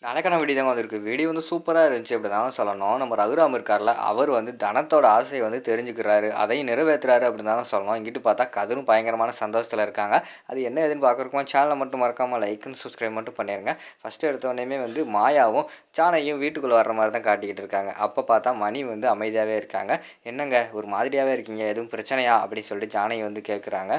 நாளைக்கான வீடியோ தாங்க வந்திருக்கு. வீடியோ வந்து சூப்பரா இருந்துச்சு அப்படி தாங்க சொல்லணும். நம்ம ரகுராம் இருக்கார்ல, அவர் வந்து தனத்தோட ஆசைய வந்து தெரிஞ்சுக்கிறாரு. அதையும் நிறைவேத்துறாரு அப்படின்னு தாங்க சொல்லணும். இங்கிட்டு பார்த்தா கதிரும் பயங்கரமான சந்தோஷத்துல இருக்காங்க. அது என்ன ஏதுன்னு பார்க்கறதுக்கு சேனல மட்டும் மறக்காம லைக் அண்ட் சப்ஸ்கிரைப் மட்டும் பண்ணிருங்க. ஃபர்ஸ்ட் எடுத்த உடனேயுமே வந்து மாயாவும், ஜானகியும் வீட்டுக்குள்ள வர்ற மாரி தான் காட்டிக்கிட்டு இருக்காங்க. அப்ப பார்த்தா மணி வந்து அமைதியாவே இருக்காங்க. "என்னங்க ஒரு மாதிரியாவே இருக்கீங்க. எதுவும் பிரச்சனையா?" அப்படின்னு சொல்லிட்டு ஜானகி வந்து கேட்குறாங்க.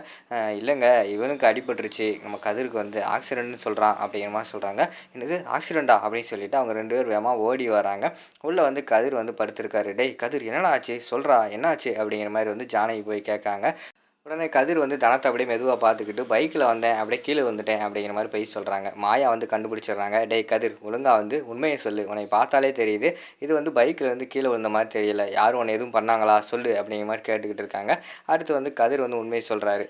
இல்லங்க இவனுக்கு அடிபட்டுருச்சு. நம்ம கதிருக்கு வந்து ஆக்சிடென்ட்னு சொல்றான்." அப்படிங்கிற மாரி சொல்றாங்க. "என்னது ஆக்சிடென்ட்டா?" அப்படின்னு சொல்லிட்டு அவங்க 2 பேரும் வேகமா ஓடி வராங்க. உள்ள வந்து கதிர் வந்து படுத்திருக்காரு. "டேய் கதிர் என்னடா ஆச்சு? சொல்றா என்னாச்சு?" அப்படிங்கிற மாரி வந்து ஜானகி போய் கேட்காங்க. உடனே கதிர் வந்து தனத்த அப்படியே மெதுவா பார்த்துக்கிட்டு, "பைக்ல வந்தேன். அப்படியே கீழ விழுந்துட்டேன்." அப்படிங்கிற மாரி பொய் சொல்றாங்க. மாயா வந்து கண்டுபிடிச்சிடுறாங்க. "டேய் கதிர் ஒழுங்கா வந்து உண்மைய சொல்லு. உன்னைய பார்த்தாலே தெரியுது. இது வந்து பைக்ல இருந்து கீழ விழுந்த மாரி தெரியல. யாரும் உன்ன எதுவும் பண்ணாங்களா? சொல்லு." அப்படிங்கிற மாரி கேட்டுக்கிட்டு இருக்காங்க. அடுத்து வந்து கதிர் வந்து உண்மைய சொல்றாரு.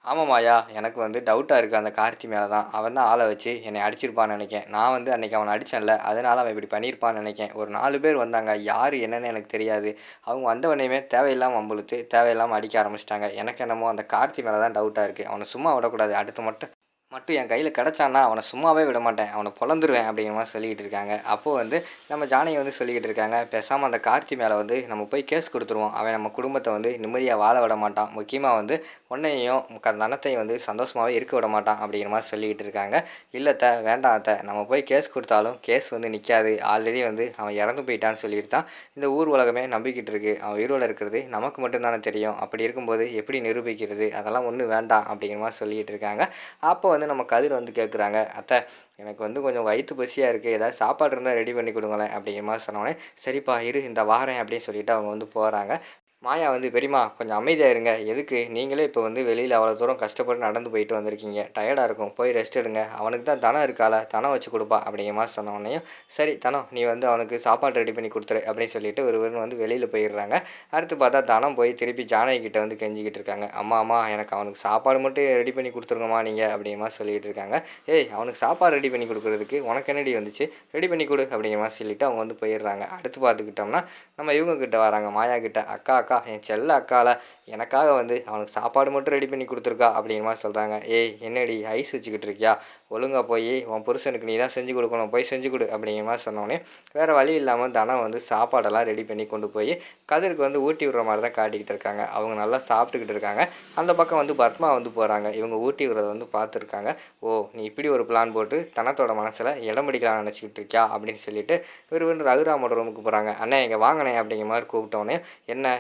ஆமாமாய்யா. எனக்கு வந்து டவுட்டா இருக்கு அந்த கார்த்தி மேல தான். அவன் தான் ஆள வச்சு என்னைய அடிச்சிருப்பான்னு நெனைக்கேன். நான் வந்து அன்னைக்கு அவன அடிச்சேன்ல, அதனால அவன் இப்படி பண்ணியிருப்பான்னு நெனைக்கேன். ஒரு 4 பேர் வந்தாங்க. யாரு என்னன்னு எனக்கு தெரியாது. அவங்க வந்தவனையுமே தேவையில்லாம வம்பிழுத்து, தேவையில்லாம அடிக்க ஆரம்பிச்சுட்டாங்க. எனக்கு என்னமோ அந்த கார்த்தி மேல தான் டவுட்டா இருக்கு. அவன சும்மா விடக்கூடாது. அடுத்து மட்டும் மட்டும் என் கையில கிடைச்சான்னா, அவன சும்மாவே விடமாட்டேன். அவன பொளந்துருவேன் அப்படிங்கிற மாரி சொல்லிக்கிட்டு இருக்காங்க. அப்போ வந்து நம்ம ஜானகி வந்து சொல்லிக்கிட்டு இருக்காங்க, பேசாம அந்த கார்த்தி மேல வந்து நம்ம போய் கேஸ் குடுத்துருவோம். அவன் நம்ம குடும்பத்த வந்து நிம்மதியா வாழ விட மாட்டான். முக்கியமா வந்து உன்னையும் தனத்தையும் வந்து சந்தோஷமாவே இருக்க விட மாட்டான் அப்படிங்கிற மாரி சொல்லிக்கிட்டு இருக்காங்க. இல்ல வேண்டாம் நம்ம போய் கேஸ் குடுத்தாலும் கேஸ் வந்து நிக்காது. ஆல்ரெடி வந்து அவன் இறந்து போயிட்டான்னு சொல்லிட்டு தான் இந்த ஊர் உலகமே நம்பிக்கிட்டு இருக்கு. அவன் உயிரோட இருக்கிறது நமக்கு மட்டும் தானே தெரியும். அப்படி இருக்கும்போது எப்படி நிரூபிக்கிறது? அதெல்லாம் ஒண்ணும் வேண்டாம் அப்படிங்கிற மாரி சொல்லிக்கிட்டு இருக்காங்க. அப்போ வந்து நம்ம கதிர் வந்து கேட்குறாங்க, "அத்தை எனக்கு வந்து கொஞ்சம் வயித்து பசியா இருக்கு. ஏதாவது சாப்பாடு இருந்தா ரெடி பண்ணி குடுங்களேன்." அப்படிங்கிற மாரி சொன்னோனே, "சரிப்பா இரு இந்த வாரேன்." அப்படின்னு சொல்லிட்டு அவங்க வந்து போறாங்க. மாயா வந்து, "பெரியம்மா கொஞ்சம் அமைதியா இருங்க. எதுக்கு? நீங்களே இப்போ வந்து வெளியில அவ்வளோ தூரம் கஷ்டப்பட்டு நடந்து போயிட்டு வந்திருக்கீங்க. டயர்டா இருக்கும். போய் ரெஸ்ட் எடுங்க. அவனுக்கு தான் தனம் இருக்காள, தனம் வச்சு குடுப்பா." அப்படிங்கிற மாரி சொன்னோனேயும், "சரி தனம் நீ வந்து அவனுக்கு சாப்பாடு ரெடி பண்ணி குடுத்துரு." அப்படின்னு சொல்லிட்டு ஒருவன் வந்து வெளியில போயிடுறாங்க. அடுத்து பார்த்தா தனம் போய் திருப்பி ஜானகி கிட்ட வந்து கெஞ்சிக்கிட்டு இருக்காங்க. "அம்மா எனக்கு அவனுக்கு சாப்பாடு மட்டும் ரெடி பண்ணி குடுத்துருங்கம்மா நீங்க." அப்படிங்கிற மாரி சொல்லிட்டு இருக்காங்க. "ஏய் அவனுக்கு சாப்பாடு ரெடி பண்ணி குடுக்குறதுக்கு உனக்கு என்னடி வந்துச்சு? ரெடி பண்ணி குடு." அப்படிங்கிற மாரி சொல்லிட்டு அவங்க வந்து போயிடுறாங்க. அடுத்து பார்த்துக்கிட்டோம்னா, நம்ம இவங்க கிட்ட வராங்க மாயா கிட்ட. "அக்கா என் செல்ல அக்கால எனக்காக வந்து அவனுக்கு சாப்பாடு மட்டும் ரெடி பண்ணி குடுத்துருக்கா." அப்படிங்கிற மாரி சொல்றாங்க. "ஏய் என்னடி ஐஸ் வச்சுக்கிட்டு இருக்கியா? ஒழுங்கா போய் உன் புருஷனுக்கு நீ தான் செஞ்சு குடுக்கணும். போய் செஞ்சு குடு." அப்படிங்கிற மாரி சொன்னோனே, வேற வழி இல்லாம தனம் வந்து சாப்பாடெல்லாம் ரெடி பண்ணி கொண்டு போய் கதிருக்கு வந்து ஊட்டி விடுற மாரி தான் காட்டிக்கிட்டு இருக்காங்க. அவங்க நல்லா சாப்பிட்டுக்கிட்டு இருக்காங்க. அந்த பக்கம் வந்து பத்மா வந்து போறாங்க. இவங்க ஊட்டி விடுறத வந்து பார்த்துருக்காங்க. "ஓ! நீ இப்படி ஒரு பிளான் போட்டு தனத்தோட மனசுல இடம் பிடிக்கலாம்னு நெனச்சுக்கிட்டு இருக்கியா?" அப்படின்னு சொல்லிட்டு இவரு வந்து ரகுராமோட ரூமுக்கு போறாங்க. "அண்ணே இங்க வாங்கண்ணே." அப்படிங்கிற மாரி கூப்பிட்டோனே,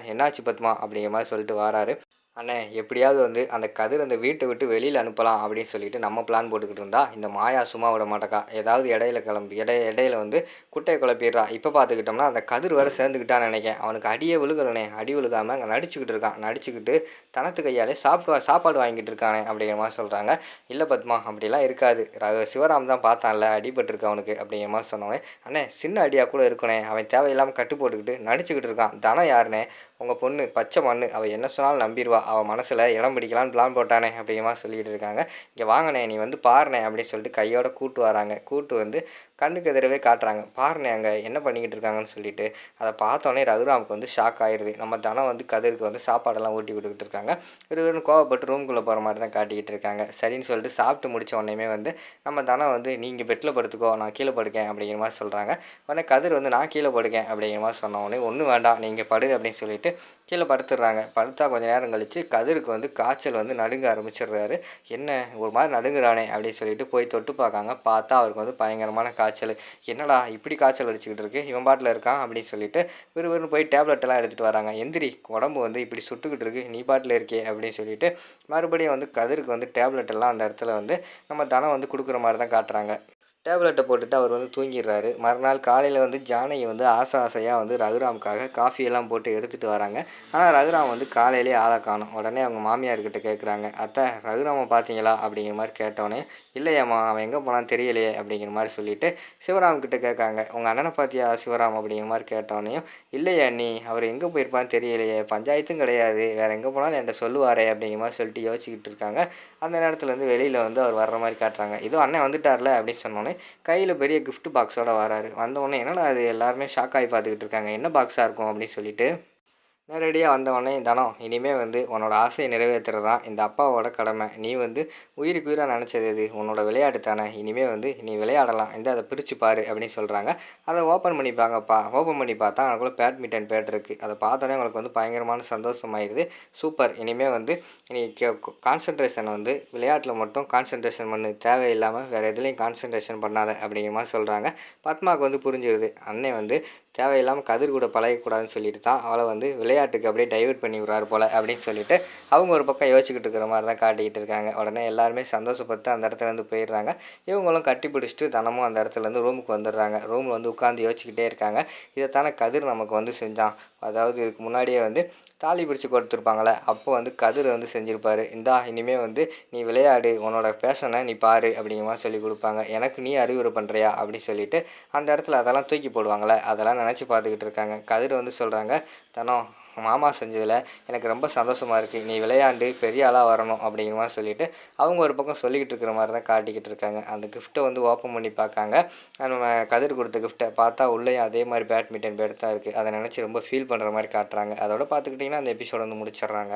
என்னாச்சு பத்மா?" அப்படிங்கிற மாரி சொல்லிட்டு வாராரு. "அண்ணே எப்படியாவது வந்து அந்த கதிர் அந்த வீட்டை விட்டு வெளியில் அனுப்பலாம் அப்படின்னு சொல்லிட்டு நம்ம பிளான் போட்டுக்கிட்டு இருந்தா இந்த மாயா சும்மா விட மாட்டேக்கா. ஏதாவது இடையில கிளம்பி இடையில வந்து குட்டையை குழப்பிடுறா. இப்போ பார்த்துக்கிட்டோம்னா அந்த கதிர் வேறு சேர்ந்துக்கிட்டான்னு நினைக்கிறேன். அவனுக்கு அடியே விழுகலண்ணே. அடி விழுகாமல் அங்கே நடிச்சுக்கிட்டு இருக்கான். நடிச்சுக்கிட்டு தனத்து கையாலே சாப்பாடு வாங்கிட்டு இருக்கானே." அப்படிங்கிற மாதிரி சொல்கிறாங்க. "இல்லை பத்மா அப்படிலாம் இருக்காது. சிவராம் தான் பார்த்தான்ல அடிபட்டிருக்கு அவனுக்கு." அப்படிங்கிற மாதிரி சொன்னோன்னே, "அண்ணே சின்ன அடியாக கூட இருக்குண்ணே. அவன் தேவையில்லாமல் கட்டு போட்டுக்கிட்டு நடிச்சுக்கிட்டு இருக்கான். தனம் யாருண்ணே? உங்கள் பொண்ணு பச்சை மண்ணு. அவள் என்ன சொன்னாலும் நம்பிடுவா. அவள் மனசில் இடம் பிடிக்கலான்னு பிளான் போட்டானே." அப்படிங்கிற மாதிரி சொல்லிகிட்டு இருக்காங்க. "இங்கே வாங்கண்ணே நீ வந்து பாருண்ணே." அப்படின்னு சொல்லிட்டு கையோட கூட்டு வராங்க. கூட்டு வந்து கண்ணுக்கு எதிரவே காட்டுறாங்க. "பாருண்ணே அங்கே என்ன பண்ணிக்கிட்டு இருக்காங்கன்னு." சொல்லிட்டு அதை பார்த்தோன்னே ரகுராமுக்கு வந்து ஷாக் ஆயிடுது. நம்ம தனம் வந்து கதிருக்கு வந்து சாப்பாடெல்லாம் ஊட்டி விட்டுக்கிட்டு இருக்காங்க. இவரு கோவப்பட்டு ரூம்குள்ளே போகிற மாதிரி தான் காட்டிக்கிட்டு இருக்காங்க. சரின்னு சொல்லிட்டு சாப்பிட்டு முடிச்ச உடனேயுமே வந்து நம்ம தனம் வந்து, "நீ இங்கே பெட்டில் படுத்துக்கோ நான் கீழே படுக்கேன்." அப்படிங்கிற மாதிரி சொல்கிறாங்க. உடனே கதிர் வந்து, "நான் கீழே படுக்கேன்." அப்படிங்கிற மாதிரி சொன்ன உடனே, "ஒன்றும் வேண்டாம் நீங்கள் படு." அப்படின்னு சொல்லிட்டு கீழே படுத்துடுறாங்க. படுத்தா கொஞ்ச நேரம் கழிச்சு கதிருக்கு வந்து காய்ச்சல் வந்து நடுங்க ஆரம்பிச்சிடுறாரு. "என்ன ஒரு மாதிரி நடுங்குறானே." அப்படின்னு சொல்லிட்டு போய் தொட்டு பார்க்காங்க. பார்த்தா அவருக்கு வந்து பயங்கரமான காய்ச்சல். "என்னடா இப்படி காய்ச்சல் அடிச்சுக்கிட்டு இருக்கு, இவன் பாட்டில் இருக்கான்." அப்படின்னு சொல்லிட்டு விறுவிறுன்னு போய் டேப்லெட் எல்லாம் எடுத்துகிட்டு வராங்க. "எந்திரி உடம்பு வந்து இப்படி சுட்டுக்கிட்டு இருக்கு, நீ பாட்டில் இருக்கே." அப்படின்னு சொல்லிட்டு மறுபடியும் வந்து கதிருக்கு வந்து டேப்லெட் எல்லாம் அந்த இடத்துல வந்து நம்ம தனம் வந்து கொடுக்குற மாதிரி தான் காட்டுறாங்க. டேப்லெட்டை போட்டுட்டு அவர் வந்து தூங்கிடுறாரு. மறுநாள் காலையில் வந்து ஜானகி வந்து ஆசையாக வந்து ரகுராமுக்காக காஃபியெல்லாம் போட்டு எடுத்துகிட்டு வராங்க. ஆனால் ரகுராம் வந்து காலையிலேயே ஆளை காணோம். உடனே அவங்க மாமியார்கிட்ட கேட்குறாங்க, "அத்தை ரகுராமை பார்த்தீங்களா?" அப்படிங்கிற மாதிரி கேட்டோன்னே, "இல்லையேம்மா அவன் எங்கே போனான்னு தெரியலையே." அப்படிங்கிற மாதிரி சொல்லிட்டு சிவராம் கிட்ட கேட்காங்க. "உங்கள் அண்ணனை பார்த்தியா சிவராம்?" அப்படிங்கிற மாதிரி கேட்டோன்னையும், "இல்லையே அண்ணி அவர் எங்கே போயிருப்பான்னு தெரியலையே. பஞ்சாயத்தும் கிடையாது. வேறு எங்கே போனாலும் என்கிட்ட சொல்லுவாரே." அப்படிங்கிற மாதிரி சொல்லிட்டு யோசிச்சுக்கிட்டு இருக்காங்க. அந்த நேரத்துலேருந்து வெளியில் வந்து அவர் வர்ற மாதிரி காட்டுறாங்க. "இதோ அண்ணன் வந்துட்டார்ல." அப்படின்னு சொன்னோன்னே கையில் பெரிய கிஃப்ட் பாக்ஸோட வராரு. வந்தோடனே, "என்னடா அது?" எல்லாருமே ஷாக் ஆகி பார்த்துக்கிட்டு இருக்காங்க. "என்ன பாக்ஸாக இருக்கும்?" அப்படின்னு சொல்லிட்டு நேரடியா வந்தவொடனே, "தனம், இனிமே வந்து உன்னோட ஆசைய நிறைவேத்துறது தான் இந்த அப்பாவோட கடமை. நீ வந்து உயிருக்கு உயிரா நெனச்சது எது? உன்னோட விளையாட்டு தானே. இனிமே வந்து நீ விளையாடலாம். இந்தா அத பிரிச்சு பாரு" அப்படின்னு சொல்றாங்க. அத ஓப்பன் பண்ணி பாருங்கப்பா. ஓப்பன் பண்ணி பார்த்தா, அதுக்குள்ள பேட்மிட்டன் பேட் இருக்கு. அத பார்த்தோனே உங்களுக்கு வந்து பயங்கரமான சந்தோஷமாயிருது. சூப்பர்! இனிமே வந்து நீ கான்சன்ட்ரேஷன் வந்து விளையாட்டுல மட்டும் கான்சன்ட்ரேஷன் பண்ணு. தேவையில்லாம வேற எதுலயும் கான்சன்ட்ரேஷன் பண்ணாத அப்படிங்கிற மாரி சொல்றாங்க. பத்மாவுக்கு வந்து புரிஞ்சிருது. அண்ணன் வந்து தேவையில்லாம கதிர் கூட பழகக்கூடாதுன்னு சொல்லிட்டு தான் அவள வந்து விளையாட்டுக்கு அப்படியே டைவர்ட் பண்ணி விடுறாரு போல அப்படின்னு சொல்லிட்டு அவங்க ஒரு பக்கம் யோசிச்சுக்கிட்டு இருக்கிற மாதிரி தான் காட்டிக்கிட்டு இருக்காங்க. உடனே எல்லாருமே சந்தோஷப்பட்டு அந்த இடத்துலேருந்து போயிடுறாங்க. இவங்களும் கட்டி பிடிச்சிட்டு தினமும் அந்த இடத்துலேருந்து ரூமுக்கு வந்துடுறாங்க. ரூமில் வந்து உட்காந்து யோசிச்சுக்கிட்டே இருக்காங்க. இதைத்தானே கதிர் நமக்கு வந்து செஞ்சான். அதாவது இதுக்கு முன்னாடியே வந்து தாலி பிரித்து கொடுத்துருப்பாங்களே, அப்போ வந்து கதிர் வந்து செஞ்சுருப்பாரு. இந்தா இனிமே வந்து நீ விளையாடு, உன்னோட பேஷனை நீ பாரு அப்படிங்கிற மாதிரி சொல்லி கொடுப்பாங்க. எனக்கு நீ அறிவுரை பண்ணுறியா அப்படின்னு சொல்லிட்டு அந்த இடத்துல அதெல்லாம் தூக்கி போடுவாங்கள்ல, அதெல்லாம் நினச்சி பார்த்துக்கிட்டு இருக்காங்க. கதிர் வந்து சொல்கிறாங்க, "தனம், மாமா செஞ்சதில் எனக்கு ரொம்ப சந்தோஷமாக இருக்குது. நீ விளையாண்டு பெரிய ஆளாக வரணும்" அப்படிங்கிற மாதிரி சொல்லிவிட்டு அவங்க ஒரு பக்கம் சொல்லிக்கிட்டு இருக்கிற மாதிரி தான் காட்டிக்கிட்டு இருக்காங்க. அந்த கிஃப்ட்டை வந்து ஓப்பன் பண்ணி பார்க்காங்க. நம்ம கதிர் கொடுத்த கிஃப்ட்டை பார்த்தா உள்ளேயும் அதே மாதிரி பேட்மிட்டன் பேட் தான் இருக்குது. அதை நினச்சி ரொம்ப ஃபீல் பண்ணுற மாதிரி காட்டுறாங்க. அதோட பார்த்துக்கிட்டிங்கன்னா அந்த எபிசோட வந்து முடிச்சிடுறாங்க.